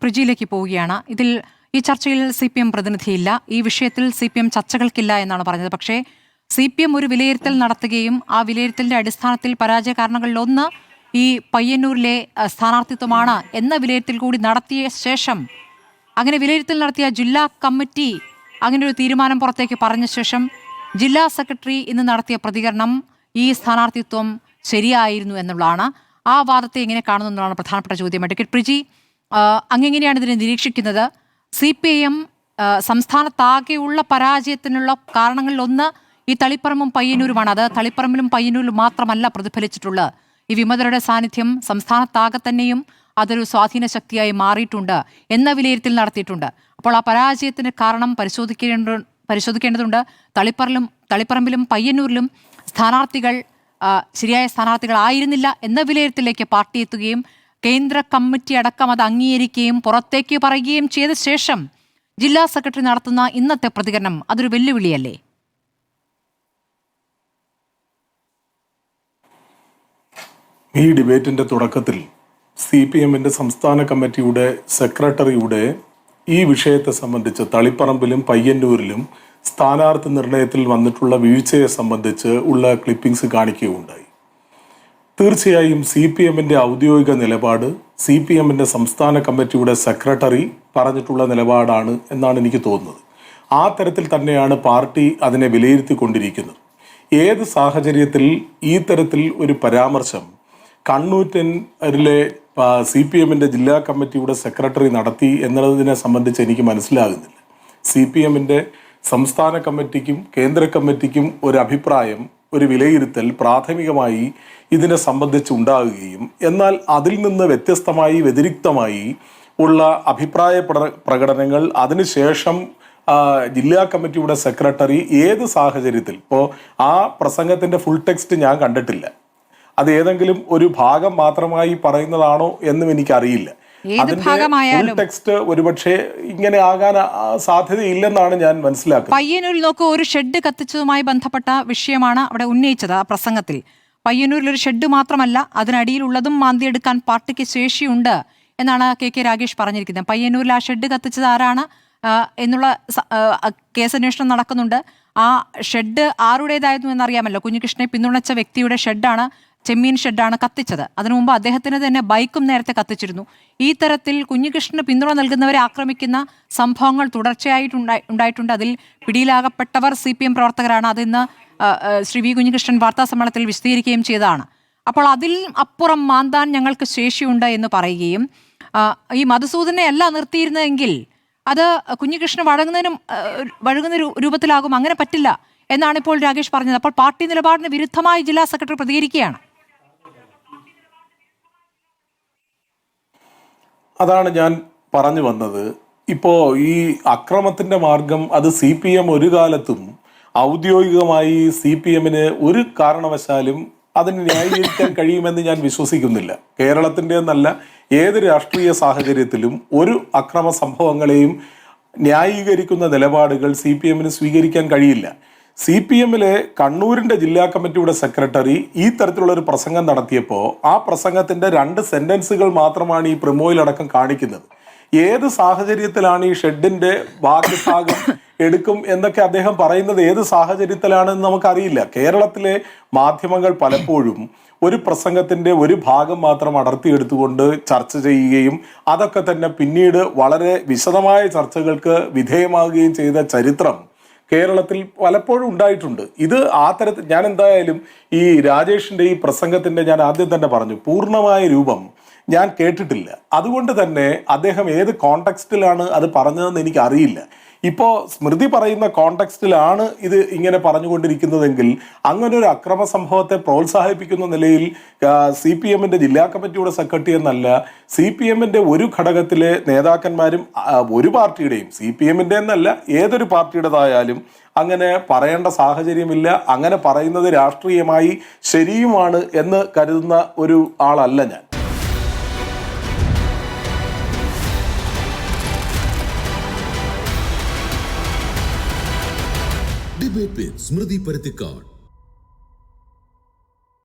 പ്രിജിയിലേക്ക് പോവുകയാണ്. ഇതിൽ ഈ ചർച്ചയിൽ CPM പ്രതിനിധിയില്ല, ഈ വിഷയത്തിൽ CPM ചർച്ചകൾക്കില്ല എന്നാണ് പറഞ്ഞത്. പക്ഷേ CPM ഒരു വിലയിരുത്തൽ നടത്തുകയും ആ വിലയിരുത്തലിന്റെ അടിസ്ഥാനത്തിൽ പരാജയ കാരണങ്ങളിലൊന്ന് ഈ പയ്യന്നൂരിലെ സ്ഥാനാർത്ഥിത്വമാണ് എന്ന വിലയിരുത്തൽ കൂടി നടത്തിയ ശേഷം, അങ്ങനെ വിലയിരുത്തൽ നടത്തിയ ജില്ലാ കമ്മിറ്റി അങ്ങനെ ഒരു തീരുമാനം പുറത്തേക്ക് പറഞ്ഞ ശേഷം ജില്ലാ സെക്രട്ടറി ഇന്ന് നടത്തിയ പ്രതികരണം ഈ സ്ഥാനാർത്ഥിത്വം ശരിയായിരുന്നു എന്നുള്ളതാണ്. ആ വാദത്തെ എങ്ങനെ കാണുന്നു എന്നുള്ളതാണ് പ്രധാനപ്പെട്ട ചോദ്യം. അഡ്വക്കേറ്റ് പ്രിജി, അങ്ങെങ്ങനെയാണ് ഇതിനെ നിരീക്ഷിക്കുന്നത്? CPIM സംസ്ഥാനത്താകെയുള്ള പരാജയത്തിനുള്ള കാരണങ്ങളിലൊന്ന് ഈ തളിപ്പറമ്പും പയ്യന്നൂരുമാണ്. അത് തളിപ്പറമ്പിലും പയ്യന്നൂരിലും മാത്രമല്ല പ്രതിഫലിച്ചിട്ടുള്ളത്. ഈ വിമതരുടെ സാന്നിധ്യം സംസ്ഥാനത്താകെ തന്നെയും അതൊരു സ്വാധീന ശക്തിയായി മാറിയിട്ടുണ്ട് എന്ന വിലയിരുത്തൽ നടത്തിയിട്ടുണ്ട്. അപ്പോൾ ആ പരാജയത്തിന് കാരണം പരിശോധിക്കേണ്ടതുണ്ട്. തളിപ്പറമ്പിലും പയ്യന്നൂരിലും സ്ഥാനാർത്ഥികൾ ശരിയായ സ്ഥാനാർത്ഥികളായിരുന്നില്ല എന്ന വിലയിരുത്തലിലേക്ക് പാർട്ടി എത്തുകയും കേന്ദ്ര കമ്മിറ്റി അടക്കം അത് അംഗീകരിക്കുകയും പുറത്തേക്ക് പറയുകയും ചെയ്ത ശേഷം ജില്ലാ സെക്രട്ടറി നടത്തുന്ന ഇന്നത്തെ പ്രതികരണം അതൊരു വെല്ലുവിളിയല്ലേ? ഈ ഡിബേറ്റിന്റെ തുടക്കത്തിൽ CPMന്റെ സംസ്ഥാന കമ്മിറ്റിയുടെ സെക്രട്ടറിയുടെ ഈ വിഷയത്തെ സംബന്ധിച്ച് തളിപ്പറമ്പിലും പയ്യന്നൂരിലും സ്ഥാനാർത്ഥി നിർണയത്തിൽ വന്നിട്ടുള്ള വീഴ്ചയെ സംബന്ധിച്ച് ഉള്ള ക്ലിപ്പിംഗ്സ് കാണിക്കുകയുണ്ടായി. തീർച്ചയായും CPMന്റെ ഔദ്യോഗിക നിലപാട് CPMന്റെ സംസ്ഥാന കമ്മിറ്റിയുടെ സെക്രട്ടറി പറഞ്ഞിട്ടുള്ള നിലപാടാണ് എന്നാണ് എനിക്ക് തോന്നുന്നത്. ആ തരത്തിൽ തന്നെയാണ് പാർട്ടി അതിനെ വിലയിരുത്തിക്കൊണ്ടിരിക്കുന്നത്. ഏത് സാഹചര്യത്തിൽ ഈ തരത്തിൽ ഒരു പരാമർശം കണ്ണൂരിലെ CPMന്റെ ജില്ലാ കമ്മിറ്റിയുടെ സെക്രട്ടറി നടത്തി എന്നതിനെ സംബന്ധിച്ച് എനിക്ക് മനസ്സിലാകുന്നില്ല. CPMന്റെ സംസ്ഥാന കമ്മിറ്റിക്കും കേന്ദ്ര കമ്മിറ്റിക്കും ഒരു അഭിപ്രായം, ഒരു വിലയിരുത്തൽ പ്രാഥമികമായി ഇതിനെ സംബന്ധിച്ച് ഉണ്ടാകുകയും എന്നാൽ അതിൽ നിന്ന് വ്യത്യസ്തമായി വ്യതിരിക്തമായി ഉള്ള അഭിപ്രായ പ്രകടനങ്ങൾ അതിനുശേഷം ജില്ലാ കമ്മിറ്റിയുടെ സെക്രട്ടറി ഏത് സാഹചര്യത്തിൽ, ഇപ്പോൾ ആ പ്രസംഗത്തിൻ്റെ ഫുൾ ടെക്സ്റ്റ് ഞാൻ കണ്ടിട്ടില്ല, അത് ഏതെങ്കിലും ഒരു ഭാഗം മാത്രമായി പറയുന്നതാണോ എന്നും എനിക്കറിയില്ല. അതിന്റെ ഫുൾ ടെക്സ്റ്റ് ഒരുപക്ഷെ ഇങ്ങനെ ആകാൻ സാധ്യതയില്ലെന്നാണ് ഞാൻ മനസ്സിലാക്കുന്നത്. പയ്യന്നൂരിൽ നോക്കൂ, ഒരു ഷെഡ് കത്തിച്ചതുമായി ബന്ധപ്പെട്ട വിഷയമാണ് അവിടെ ഉന്നയിച്ചത് ആ പ്രസംഗത്തിൽ. പയ്യന്നൂരിൽ ഒരു ഷെഡ് മാത്രമല്ല, അതിനടിയിലുള്ളതും മാന്തിയെടുക്കാൻ പാർട്ടിക്ക് ശേഷിയുണ്ട് എന്നാണ് KK രാഗേഷ് പറഞ്ഞിരിക്കുന്നത്. പയ്യന്നൂരിൽ ആ ഷെഡ് കത്തിച്ചത് ആരാണ് എന്നുള്ള കേസന്വേഷണം നടക്കുന്നുണ്ട്. ആ ഷെഡ് ആരുടേതായിരുന്നു എന്നറിയാമല്ലോ. കുഞ്ഞികൃഷ്ണനെ പിന്തുണച്ച വ്യക്തിയുടെ ഷെഡാണ്, ചെമ്മീൻ ഷെഡാണ് കത്തിച്ചത്. അതിനു മുമ്പ് അദ്ദേഹത്തിന് തന്നെ ബൈക്കും നേരത്തെ കത്തിച്ചിരുന്നു. ഈ തരത്തിൽ കുഞ്ഞികൃഷ്ണന് പിന്തുണ നൽകുന്നവരെ ആക്രമിക്കുന്ന സംഭവങ്ങൾ തുടർച്ചയായിട്ടുണ്ടായിട്ടുണ്ട്. അതിൽ പിടിയിലാകപ്പെട്ടവർ CPM പ്രവർത്തകരാണ്. അതിന്ന് ശ്രീ V കുഞ്ഞികൃഷ്ണൻ വാർത്താസമ്മേളനത്തിൽ വിശദീകരിക്കുകയും ചെയ്തതാണ്. അപ്പോൾ അതിൽ അപ്പുറം മാന്താൻ ഞങ്ങൾക്ക് ശേഷിയുണ്ട് എന്ന് പറയുകയും ഈ മധുസൂദനെ അല്ല നിർത്തിയിരുന്നതെങ്കിൽ അത് കുഞ്ഞികൃഷ്ണൻ വഴങ്ങുന്ന രൂപത്തിലാകും, അങ്ങനെ പറ്റില്ല എന്നാണ് ഇപ്പോൾ രാഗേഷ് പറഞ്ഞത്. അപ്പോൾ പാർട്ടി നിലപാടിന് വിരുദ്ധമായി ജില്ലാ സെക്രട്ടറി പ്രതികരിക്കുകയാണ്. അതാണ് ഞാൻ പറഞ്ഞു വന്നത്. ഇപ്പോൾ ഈ അക്രമത്തിൻ്റെ മാർഗം അത് CPM ഒരു കാലത്തും ഔദ്യോഗികമായി CPMന് ഒരു കാരണവശാലും അതിന് ന്യായീകരിക്കാൻ കഴിയുമെന്ന് ഞാൻ വിശ്വസിക്കുന്നില്ല. കേരളത്തിൻ്റെ എന്നല്ല, ഏത് രാഷ്ട്രീയ സാഹചര്യത്തിലും ഒരു അക്രമ സംഭവങ്ങളെയും ന്യായീകരിക്കുന്ന നിലപാടുകൾ CPMന് സ്വീകരിക്കാൻ കഴിയില്ല. CPMലെ കണ്ണൂരിൻ്റെ ജില്ലാ കമ്മിറ്റിയുടെ സെക്രട്ടറി ഈ തരത്തിലുള്ളൊരു പ്രസംഗം നടത്തിയപ്പോൾ ആ പ്രസംഗത്തിൻ്റെ 2 സെൻറ്റൻസുകൾ മാത്രമാണ് ഈ പ്രമോയിലടക്കം കാണിക്കുന്നത്. ഏത് സാഹചര്യത്തിലാണ് ഈ ഷെഡിൻ്റെ ഭാഗം എടുക്കും എന്നൊക്കെ അദ്ദേഹം പറയുന്നത് ഏത് സാഹചര്യത്തിലാണെന്ന് നമുക്കറിയില്ല. കേരളത്തിലെ മാധ്യമങ്ങൾ പലപ്പോഴും ഒരു പ്രസംഗത്തിൻ്റെ ഒരു ഭാഗം മാത്രം അടർത്തിയെടുത്തുകൊണ്ട് ചർച്ച ചെയ്യുകയും അതൊക്കെ തന്നെ പിന്നീട് വളരെ വിശദമായ ചർച്ചകൾക്ക് വിധേയമാകുകയും ചെയ്ത ചരിത്രം കേരളത്തിൽ പലപ്പോഴും ഉണ്ടായിട്ടുണ്ട്. ഇത് ആ തരത്തിൽ ഞാൻ എന്തായാലും ഈ രാജേഷിൻ്റെ ഈ പ്രസംഗത്തിൻ്റെ ഞാൻ ആദ്യം തന്നെ പറഞ്ഞു, പൂർണ്ണമായ രൂപം ഞാൻ കേട്ടിട്ടില്ല. അതുകൊണ്ട് തന്നെ അദ്ദേഹം ഏത് കോണ്ടെക്സ്റ്റിലാണ് അത് പറഞ്ഞതെന്ന് എനിക്ക് അറിയില്ല. ഇപ്പോൾ സ്മൃതി പറയുന്ന കോണ്ടെക്സ്റ്റിലാണ് ഇത് ഇങ്ങനെ പറഞ്ഞുകൊണ്ടിരിക്കുന്നതെങ്കിൽ അങ്ങനെ ഒരു അക്രമ സംഭവത്തെ പ്രോത്സാഹിപ്പിക്കുന്ന നിലയിൽ CPMന്റെ ജില്ലാ കമ്മിറ്റിയുടെ സെക്രട്ടറി എന്നല്ല, CPMന്റെ ഒരു ഘടകത്തിലെ നേതാക്കന്മാരും ഒരു പാർട്ടിയുടെയും, CPMന്റെ എന്നല്ല ഏതൊരു പാർട്ടിയുടേതായാലും അങ്ങനെ പറയേണ്ട സാഹചര്യമില്ല. അങ്ങനെ പറയുന്നത് രാഷ്ട്രീയമായി ശരിയുമാണ് എന്ന് കരുതുന്ന ഒരു ആളല്ല ഞാൻ. ഡിബേറ്റ് വിത്ത് സ്മൃതി പരുത്തിക്കാട്.